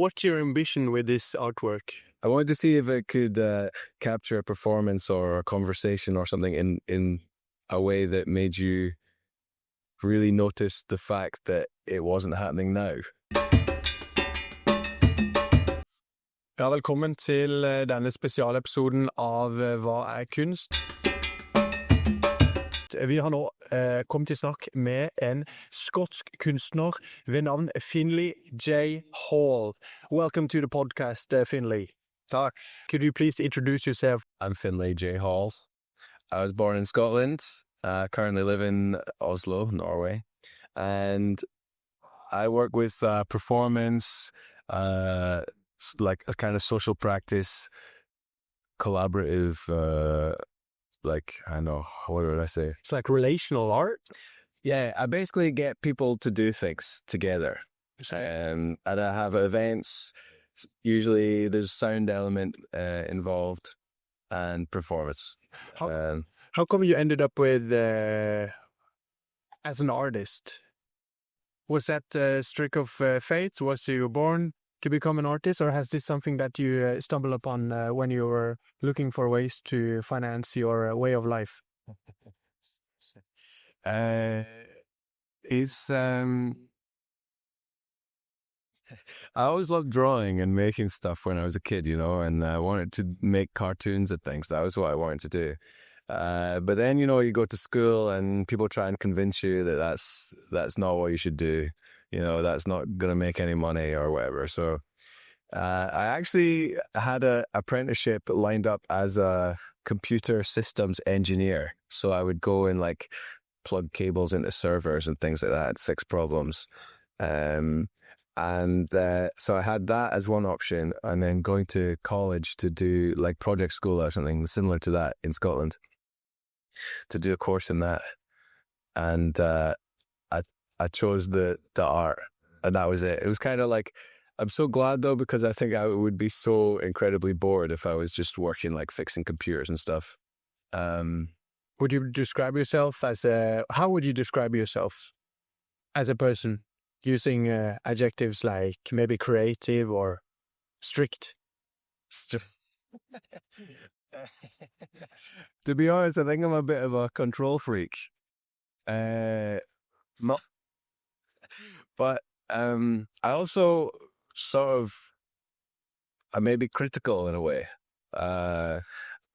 What's your ambition with this artwork? I wanted to see if it could capture a performance or a conversation or something in a way that made you really notice the fact that it wasn't happening now. Ja, velkommen til denne spesialepisoden av Hva er kunst? Vi har nå kommet til snakk med en skotsk kunstner ved navn Finlay J. Hall. Welcome to the podcast, Finlay. Takk. Could you please introduce yourself? I'm Finlay J. Hall. I was born in Scotland, currently live in Oslo, Norway, and I work with performance, like a kind of social practice, collaborative, I don't know, what would I say? It's like relational art? Yeah, I basically get people to do things together. And I have events, usually there's sound element involved and performance. How come you ended up with, as an artist? Was that a streak of fate? Was you born to become an artist, or has this something that you stumbled upon when you were looking for ways to finance your way of life? I always loved drawing and making stuff when I was a kid, and I wanted to make cartoons and things. That was what I wanted to do. But then, you go to school and people try and convince you that that's not what you should do. That's not going to make any money or whatever. So I actually had an apprenticeship lined up as a computer systems engineer. So I would go and plug cables into servers and things like that and fix problems. So I had that as one option, and then going to college to do project school or something similar to that in Scotland, to do a course in that. And I chose the art, and that was it. It was kind of I'm so glad though, because I think I would be so incredibly bored if I was just working fixing computers and stuff. Would you describe yourself how would you describe yourself as a person, using adjectives like maybe creative or strict? To be honest, I think I'm a bit of a control freak. But I also I may be critical in a way.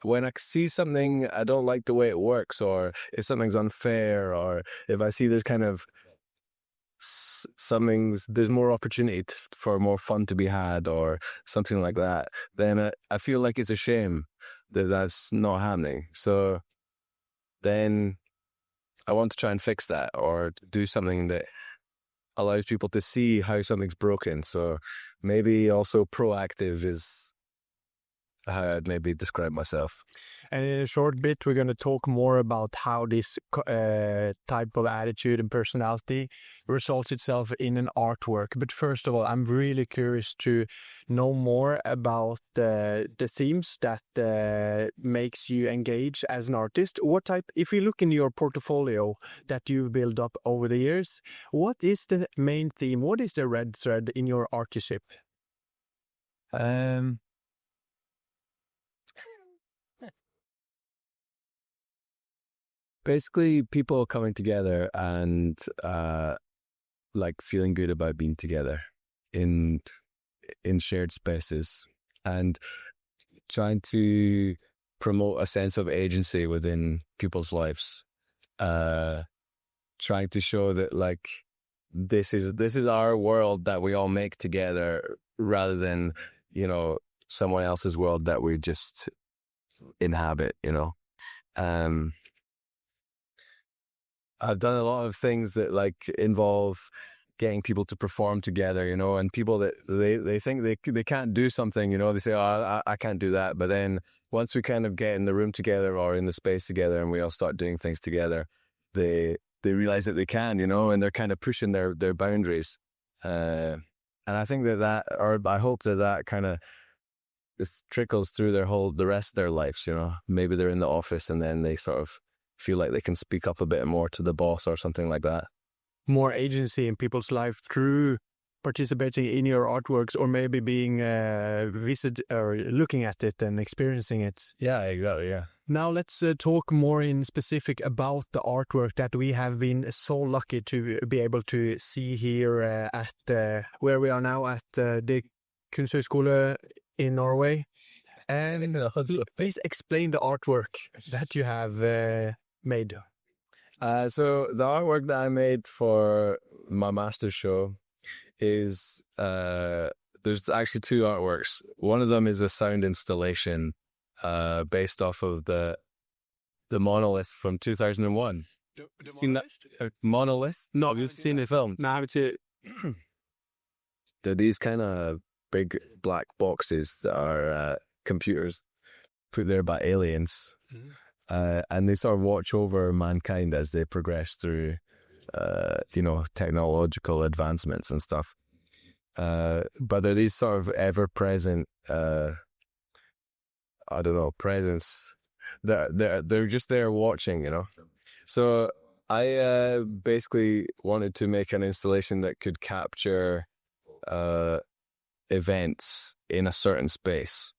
When I see something, I don't like the way it works, or if something's unfair, or if I see there's kind of there's more opportunity for more fun to be had or something like that, then I feel like it's a shame that that's not happening. So then I want to try and fix that, or do something that allows people to see how something's broken. So maybe also proactive is how I'd maybe describe myself. And in a short bit, we're going to talk more about how this type of attitude and personality results itself in an artwork. But first of all, I'm really curious to know more about the themes that makes you engage as an artist. What type, if you look in your portfolio that you've built up over the years, what is the main theme? What is the red thread in your artistship? Basically, people coming together and feeling good about being together in shared spaces, and trying to promote a sense of agency within people's lives. Trying to show that this is our world that we all make together, rather than someone else's world that we just inhabit. I've done a lot of things that involve getting people to perform together, and people that they think they can't do something, they say, oh, I can't do that. But then once we kind of get in the room together or in the space together and we all start doing things together, they realize that they can, and they're kind of pushing their boundaries. And I think or I hope that kind of this trickles through the rest of their lives, Maybe they're in the office and then they sort of feel like they can speak up a bit more to the boss or something like that. More agency in people's life through participating in your artworks, or maybe being visit or looking at it and experiencing it. Yeah, exactly. Yeah. Now let's talk more in specific about the artwork that we have been so lucky to be able to see here at where we are now at the Kunsthøgskole in Norway. And please explain the artwork that you have made. So the artwork that I made for my master's show is there's actually two artworks. One of them is a sound installation based off of the monolith from 2001. The Seen that monolith? No, have you seen the film? No, I haven't seen it. They're these kind of big black boxes that are computers put there by aliens. And they sort of watch over mankind as they progress through, technological advancements and stuff. But they're these sort of ever-present, presence. They're just there watching, So I basically wanted to make an installation that could capture events in a certain space.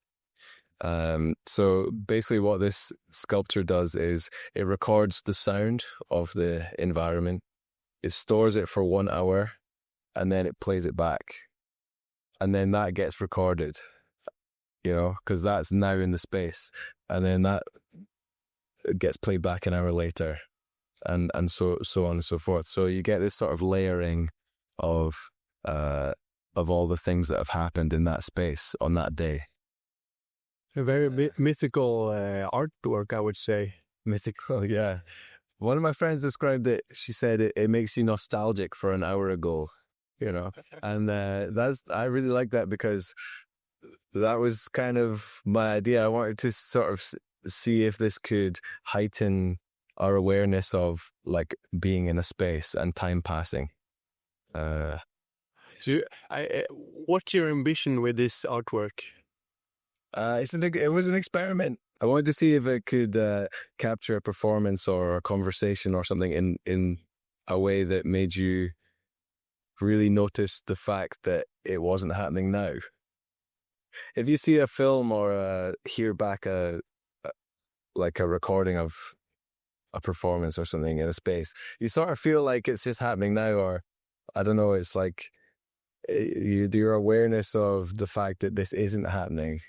So basically what this sculpture does is it records the sound of the environment, it stores it for 1 hour, and then it plays it back. And then that gets recorded, because that's now in the space. And then that gets played back an hour later, and so on and so forth. So you get this sort of layering of all the things that have happened in that space on that day. A very mythical artwork, I would say. Mythical, yeah. One of my friends described it. She said it makes you nostalgic for an hour ago, and I really like that, because that was kind of my idea. I wanted to sort of see if this could heighten our awareness of like being in a space and time passing. So, what's your ambition with this artwork? It was an experiment. I wanted to see if it could capture a performance or a conversation or something in a way that made you really notice the fact that it wasn't happening now. If you see a film or hear back a recording of a performance or something in a space, you sort of feel like it's just happening now, or I don't know, it's like your awareness of the fact that this isn't happening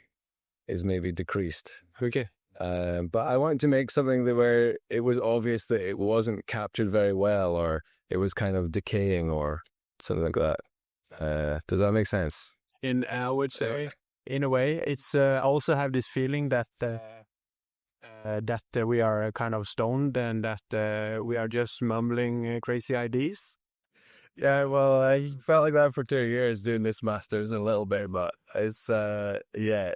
is maybe decreased. Okay. But I wanted to make something where it was obvious that it wasn't captured very well, or it was kind of decaying or something like that. Does that make sense? I would say, in a way, it's I also have this feeling that we are kind of stoned and that we are just mumbling crazy ideas. Yeah, well, I felt like that for 2 years doing this master's a little bit, but it's, yeah.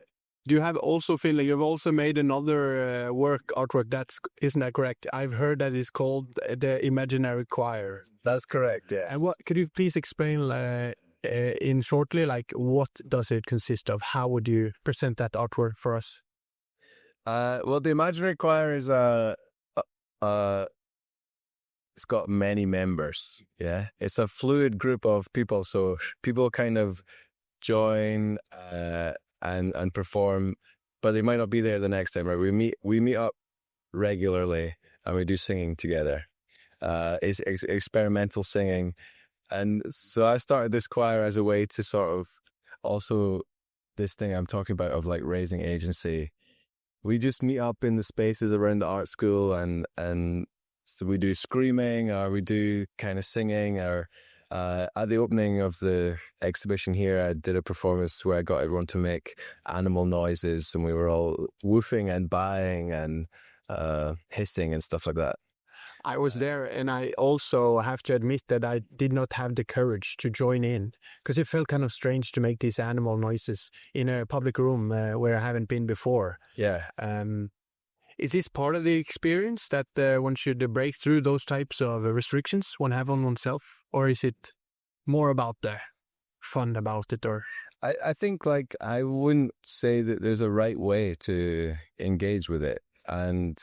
Do you have also, Finlay, you've also made another artwork, isn't that correct? I've heard that it's called The Imaginary Choir. That's correct, yes. And could you please explain in shortly, like, what does it consist of? How would you present that artwork for us? Well, The Imaginary Choir is it's got many members, yeah? It's a fluid group of people, so people kind of join and perform, but they might not be there the next time, right? We meet up regularly and we do singing together. It's experimental singing. And so I started this choir as a way to sort of also this thing I'm talking about of like raising agency. We just meet up in the spaces around the art school and so we do screaming, or we do kind of singing, or at the opening of the exhibition here, I did a performance where I got everyone to make animal noises, and we were all woofing and baaing and hissing and stuff like that. I was there, and I also have to admit that I did not have the courage to join in, because it felt kind of strange to make these animal noises in a public room where I haven't been before. Yeah. Is this part of the experience that one should break through those types of restrictions one have on oneself? Or is it more about the fun about it? Or I think, like, I wouldn't say that there's a right way to engage with it. And,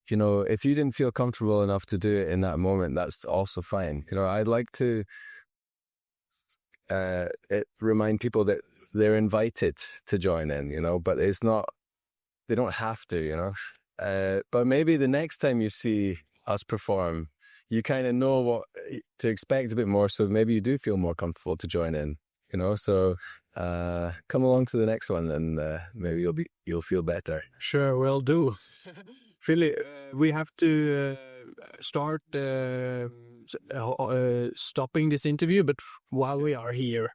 you know, if you didn't feel comfortable enough to do it in that moment, that's also fine. You know, I'd like to it remind people that they're invited to join in, you know, but it's not, they don't have to, you know. But maybe the next time you see us perform, you kind of know what to expect a bit more, so maybe you do feel more comfortable to join in, you know. So come along to the next one, and maybe you'll feel better. Sure, will do. Finlay, we have to start stopping this interview, but while we are here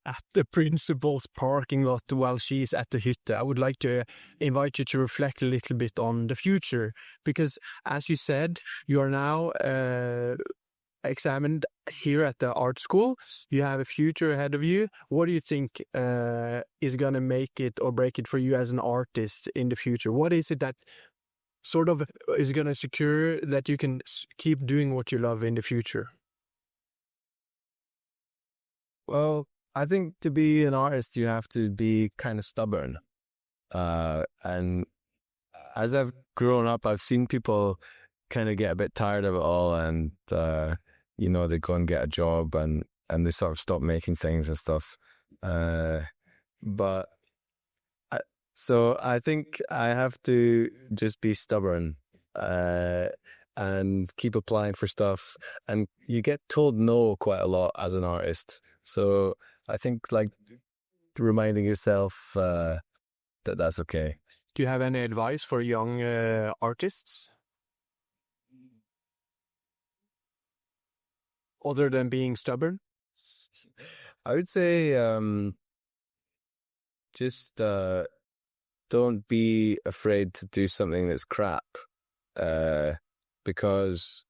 at the principal's parking lot while she's at the hytte, I would like to invite you to reflect a little bit on the future, because as you said, you are now examined here at the art school. You have a future ahead of you. What do you think is going to make it or break it for you as an artist in the future? What is it that sort of is going to secure that you can keep doing what you love in the future? Well, I think to be an artist, you have to be kind of stubborn. And as I've grown up, I've seen people kind of get a bit tired of it all, and you know, they go and get a job and they sort of stop making things and stuff. So I think I have to just be stubborn and keep applying for stuff. And you get told no quite a lot as an artist. So I think like reminding yourself that that's okay. Do you have any advice for young artists? Other than being stubborn? I would say just don't be afraid to do something that's crap, because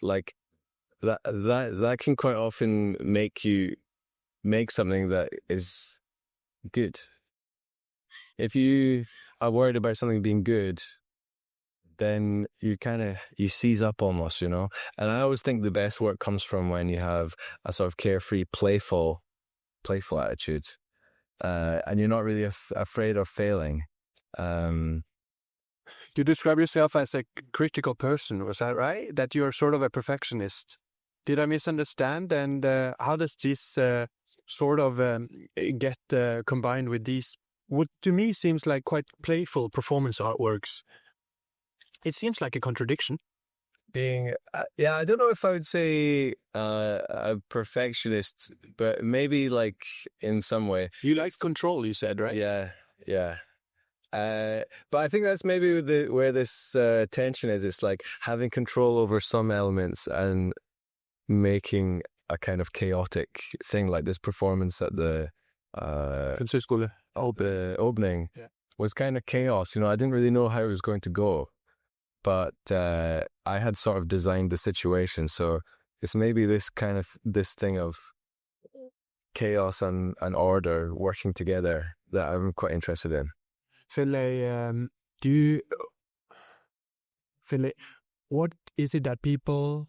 like that can quite often make you make something that is good. If you are worried about something being good, then you seize up almost, you know. And I always think the best work comes from when you have a sort of carefree, playful attitude. And you're not really afraid of failing. You describe yourself as a critical person, was that right? That you're sort of a perfectionist. Did I misunderstand? And how does this sort of get combined with these, what to me seems like quite playful performance artworks? It seems like a contradiction. Being, I don't know if I would say a perfectionist, but maybe like in some way. You like control, you said, right? Yeah. But I think that's maybe where this tension is. It's like having control over some elements and making a kind of chaotic thing, like this performance at the opening was kind of chaos. You know, I didn't really know how it was going to go. But I had sort of designed the situation, so it's maybe this thing of chaos and order working together that I'm quite interested in. Finlay, Finlay, what is it that people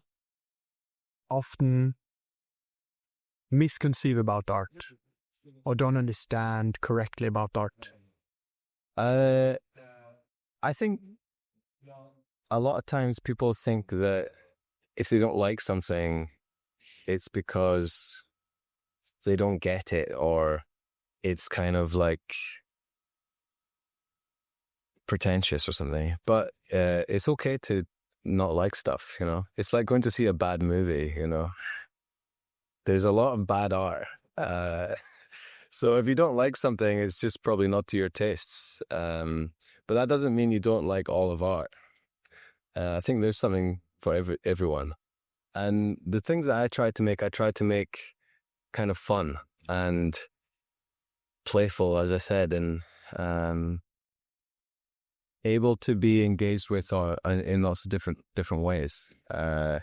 often misconceive about art or don't understand correctly about art? I think a lot of times people think that if they don't like something, it's because they don't get it, or it's kind of like pretentious or something. But it's okay to not like stuff, you know. It's like going to see a bad movie, you know. There's a lot of bad art. So if you don't like something, it's just probably not to your tastes. But that doesn't mean you don't like all of art. I think there's something for everyone. And the things that I try to make kind of fun and playful, as I said, and able to be engaged with in lots of different ways. I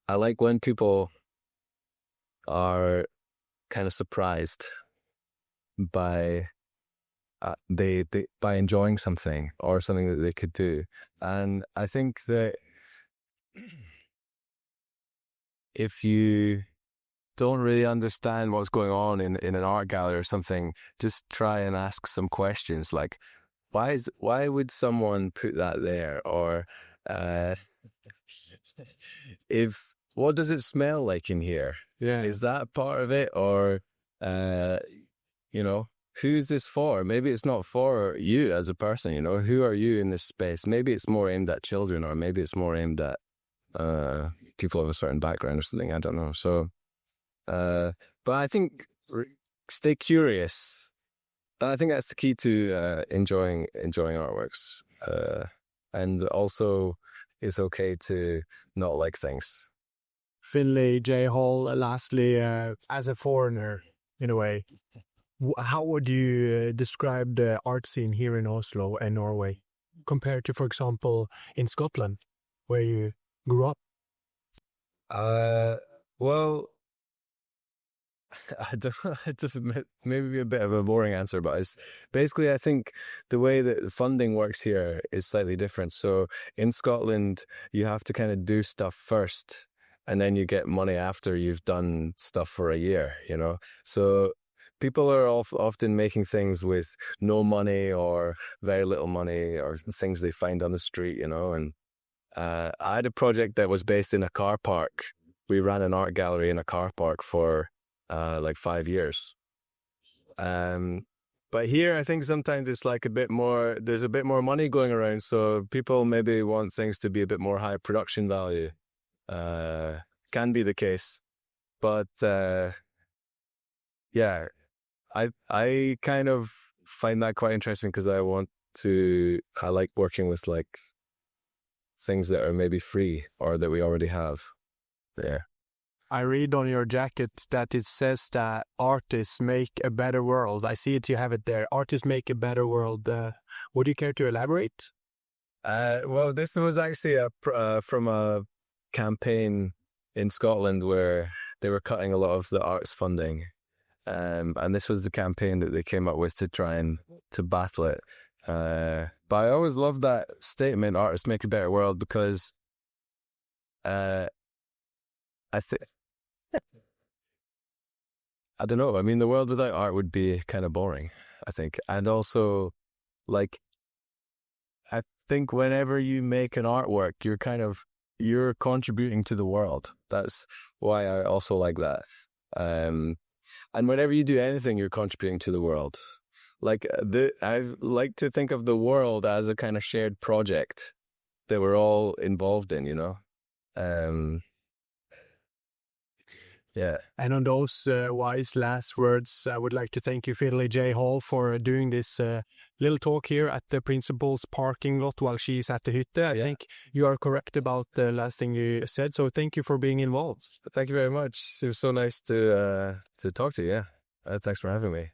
like when people are kind of surprised by by enjoying something or something that they could do. And I think that if you don't really understand what's going on in an art gallery or something, just try and ask some questions like, why would someone put that there? Or what does it smell like in here? Yeah. Is that part of it? Or, who's this for? Maybe it's not for you as a person, who are you in this space? Maybe it's more aimed at children, or maybe it's more aimed at people of a certain background or something. I don't know. So, but I think stay curious. And I think that's the key to enjoying artworks. And also, it's okay to not like things. Finlay, J. Hall, lastly, as a foreigner, in a way, how would you describe the art scene here in Oslo and Norway compared to, for example, in Scotland, where you grew up? Well, I don't know, it just maybe a bit of a boring answer, but it's basically, I think the way that funding works here is slightly different. So in Scotland, you have to kind of do stuff first, and then you get money after you've done stuff for a year, So people are often making things with no money or very little money, or things they find on the street, And I had a project that was based in a car park. We ran an art gallery in a car park for like 5 years. But here, I think sometimes it's like there's a bit more money going around, so people maybe want things to be a bit more high production value. Can be the case. But yeah, I kind of find that quite interesting, because I like working with like things that are maybe free or that we already have there. I read on your jacket that it says that artists make a better world. I see it, you have it there. Artists make a better world. Would you care to elaborate? Well, this was actually from a campaign in Scotland where they were cutting a lot of the arts funding. And this was the campaign that they came up with to try and to battle it. But I always loved that statement, artists make a better world, because I don't know. I mean, the world without art would be kind of boring, I think. And also, like, I think whenever you make an artwork, you're contributing to the world. That's why I also like that. And whenever you do anything, you're contributing to the world. Like, I like to think of the world as a kind of shared project that we're all involved in, Yeah. And on those wise last words, I would like to thank you, Finlay J. Hall, for doing this little talk here at the principal's parking lot while she's at the hytte. I think you are correct about the last thing you said, so thank you for being involved. Thank you very much. It was so nice to talk to you, Thanks for having me.